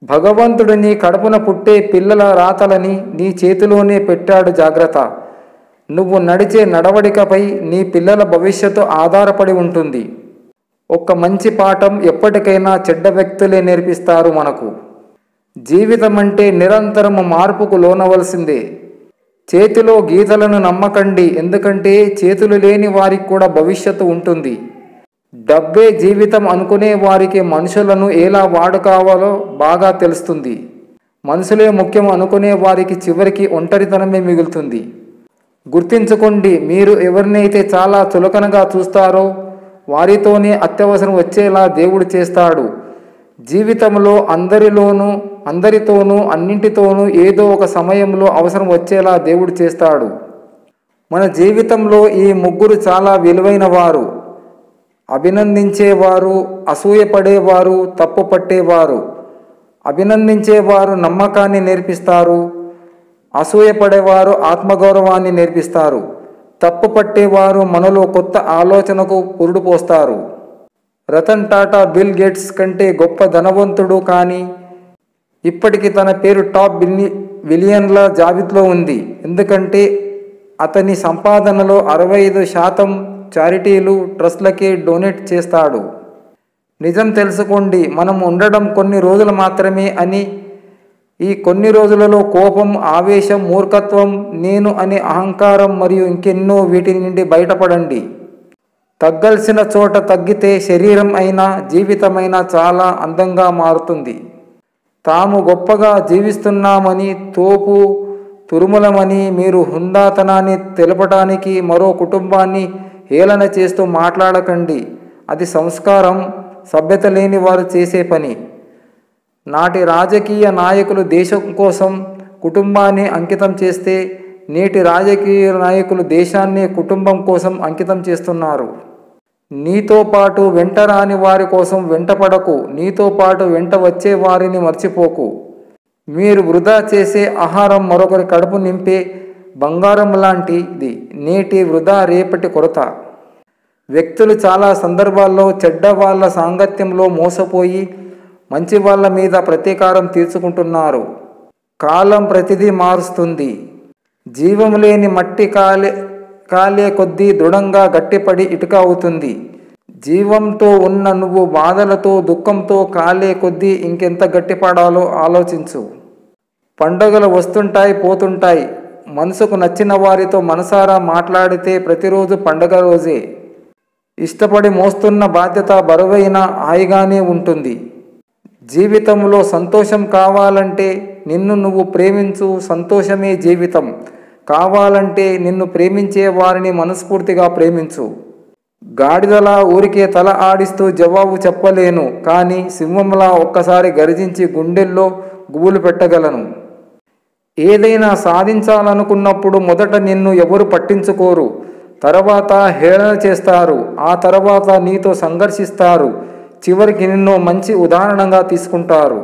భగవంతుడు నీ కడుపున పుట్టే పిల్లల రాతలని నీ చేతిలోనే పెట్టాడు. జాగ్రత్త. నువ్వు నడిచే నడవడికపై నీ పిల్లల భవిష్యత్తు ఆధారపడి ఉంటుంది. ఒక్క మంచి పాఠం ఎప్పటికైనా చెడ్డ వ్యక్తులే నేర్పిస్తారు మనకు. జీవితం అంటే నిరంతరం మార్పుకు లోనవలసిందే. చేతిలో గీతలను నమ్మకండి, ఎందుకంటే చేతులు లేని వారికి కూడా భవిష్యత్తు ఉంటుంది. డబ్బే జీవితం అనుకునే వారికి మనుషులను ఎలా వాడుకోవాలో బాగా తెలుస్తుంది. మనుషులే ముఖ్యం అనుకునే వారికి చివరికి ఒంటరితనమే మిగులుతుంది. గుర్తించుకోండి, మీరు ఎవరినైతే చాలా చులకనగా చూస్తారో వారితోనే అత్యవసరం వచ్చేలా దేవుడు చేస్తాడు. జీవితంలో అందరితోనూ అన్నింటితోనూ ఏదో ఒక సమయంలో అవసరం వచ్చేలా దేవుడు చేస్తాడు. మన జీవితంలో ఈ ముగ్గురు చాలా విలువైన వారు: అభినందించేవారు, అసూయపడేవారు, తప్పు పట్టేవారు. అభినందించేవారు నమ్మకాన్ని నేర్పిస్తారు. అసూయపడేవారు ఆత్మగౌరవాన్ని నేర్పిస్తారు. తప్పు పట్టేవారు మనలో కొత్త ఆలోచనకు పురుడు పోస్తారు. రతన్ టాటా బిల్ గేట్స్ కంటే గొప్ప ధనవంతుడు, కానీ ఇప్పటికీ తన పేరు టాప్ బిలియన్ల జాబితాలో ఉంది. ఎందుకంటే అతని సంపాదనలో 65% చారిటీలు, ట్రస్ట్లకే డొనేట్ చేస్తాడు. నిజం తెలుసుకోండి, మనం ఉండడం కొన్ని రోజులు మాత్రమే అని. ఈ కొన్ని రోజులలో కోపం, ఆవేశం, మూర్ఖత్వం, నేను అనే అహంకారం మరియు ఇంకెన్నో వీటి నుండి బయటపడండి. తగ్గాల్సిన చోట తగ్గితే శరీరం అయినా జీవితమైనా చాలా అందంగా మారుతుంది. తాము గొప్పగా జీవిస్తున్నామని, తోపు తురుములమని మీరు హుందాతనాన్ని తెలపడానికి మరో కుటుంబాన్ని హేళన చేస్తూ మాట్లాడకండి. అది సంస్కారం, సభ్యత లేని వారు చేసే పని. నాటి రాజకీయ నాయకులు దేశం కోసం కుటుంబాన్ని అంకితం చేస్తే నేటి రాజకీయ నాయకులు దేశాన్ని కుటుంబం కోసం అంకితం చేస్తున్నారు. నీతో పాటు వెంట రాని వారి కోసం వెంటపడకు, నీతో పాటు వెంట వచ్చే వారిని మర్చిపోకు. మీరు వృధా చేసే ఆహారం మరొకరి కడుపు నింపే బంగారం లాంటిది. నేటి వృధా రేపటి కొరత. వ్యక్తులు చాలా సందర్భాల్లో చెడ్డ వాళ్ళ సాంగత్యంలో మోసపోయి మంచి వాళ్ళ మీద ప్రతీకారం తీర్చుకుంటున్నారు. కాలం ప్రతిదీ మారుస్తుంది. జీవం లేని మట్టి కాలే కొద్దీ దృఢంగా గట్టిపడి ఇటుక అవుతుంది. జీవంతో ఉన్న నువ్వు బాధలతో, దుఃఖంతో కాలే కొద్దీ ఇంకెంత గట్టిపడాలో ఆలోచించు. పండుగలు వస్తుంటాయి, పోతుంటాయి. మనసుకు నచ్చిన వారితో మనసారా మాట్లాడితే ప్రతిరోజు పండుగ రోజే. ఇష్టపడి మోస్తున్న బాధ్యత బరువైన హాయిగానే ఉంటుంది. జీవితంలో సంతోషం కావాలంటే నిన్ను నువ్వు ప్రేమించు. సంతోషమే జీవితం కావాలంటే నిన్ను ప్రేమించే వారిని మనస్ఫూర్తిగా ప్రేమించు. గాడిదలా ఊరికే తల ఆడిస్తూ జవాబు చెప్పలేను, కానీ సింహంలా ఒక్కసారి గర్జించి గుండెల్లో గుబులు పెట్టగలను. ఏదైనా సాధించాలనుకున్నప్పుడు మొదట నిన్ను ఎవరు పట్టించుకోరు, తర్వాత హేళన చేస్తారు, ఆ తర్వాత నీతో సంఘర్షిస్తారు, చివరికి నిన్ను మంచి ఉదాహరణగా తీసుకుంటారు.